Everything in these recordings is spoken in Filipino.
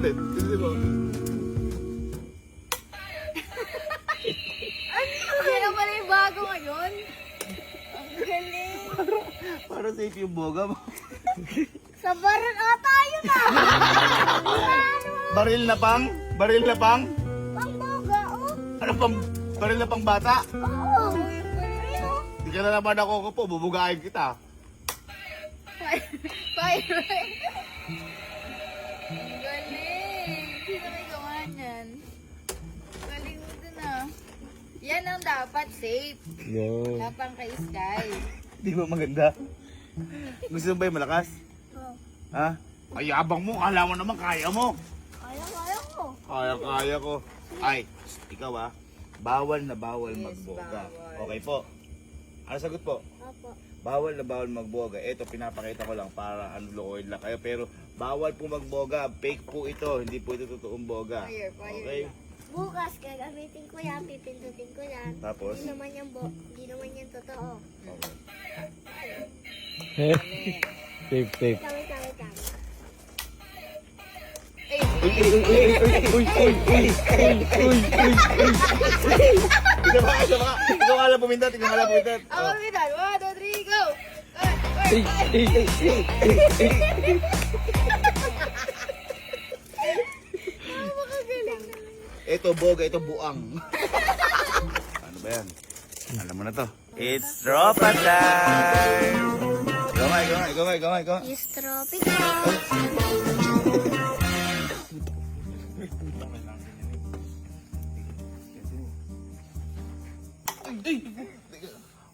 natin. Bilisan mo. Hindi na pala yung bago ngayon. Ang galing. Para safe yung boga mo. Sa baran ata yun ah. Baril na pang? Baril na pang? Pangboga, oh. Ano pang? Baril na pang bata? Oo. Ayun, oh. Hindi ka na naman ako po, bubugahin kita. Fire. Ang galing. Sino may gawa niyan? Galing mo dun ah. Yan ang dapat safe. Yo. Tapang kay Sky. Di ba maganda? Gusto mo ba yung malakas? Oh. Ha? Ay, abang mo. Kala mo naman kaya mo. Kaya ko. Kaya ko. Ay, ikaw bawal na bawal Yes, magboga. bawal. Okay po. Ano sagot po? Opo. Bawal na bawal magboga. Ito, pinapakita ko lang para lokohin lang kayo. Pero bawal po magboga. Fake po ito. Hindi po ito totoong boga. Fire Okay? lang. Bukas, gagamitin ko yan, pipindutin ko yan. Tapos? Hindi naman yan totoo. Tape, tape. Wait lang. Eh, Isa pa. Ikaw nga lang pumintat. ako bitan. 1, 2, 3, go! Ito boga, ito buang. Ano ba yan? Alam mo na to. It's tropa time! Ikaw nga. Yes, tropical.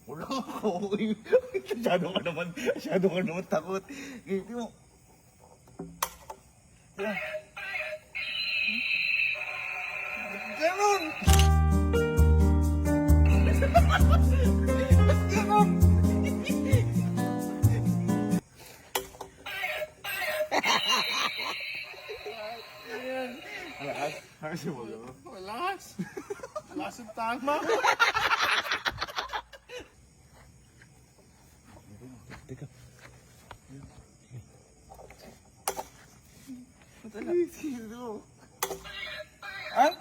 Wala ako. Masyado ka naman takot. Ganti mo. Tira. Ganon! Ganon! Malakas yung mga. Malakas yung tama. Teka. Sino? Ah?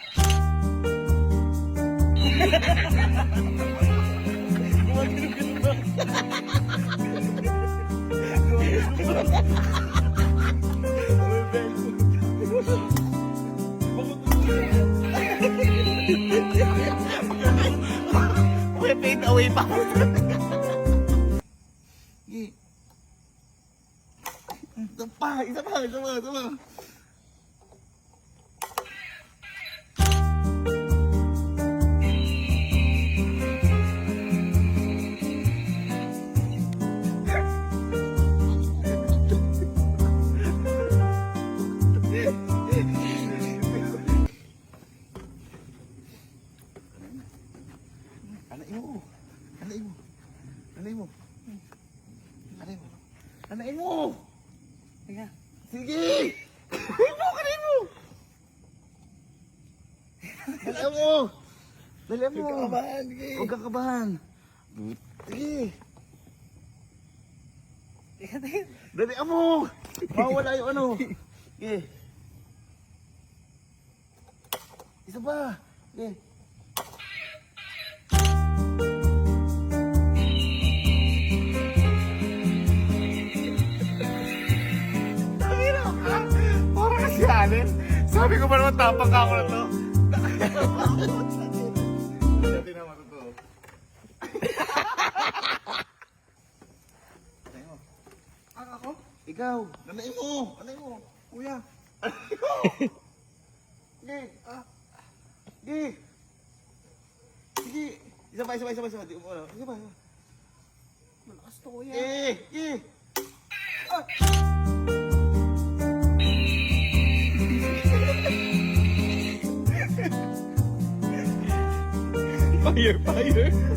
May fade away pa. Isa pa. Anain mo! Sige! Kanain mo! Dalihan mo! Huwag kang kabahan! Sige! Dalihan mo! Mawala yung ano! Sige! Isa pa! Sige! Sabi ko ba naman tapang ka ako na to? Dati naman totoo. Nanay mo. Ako? Ikaw. Nanay mo. Kuya. Sige. Sige. Sige. Isa pa. Di mo ano. Isa pa. Malakas to kuya. Sige. Fire!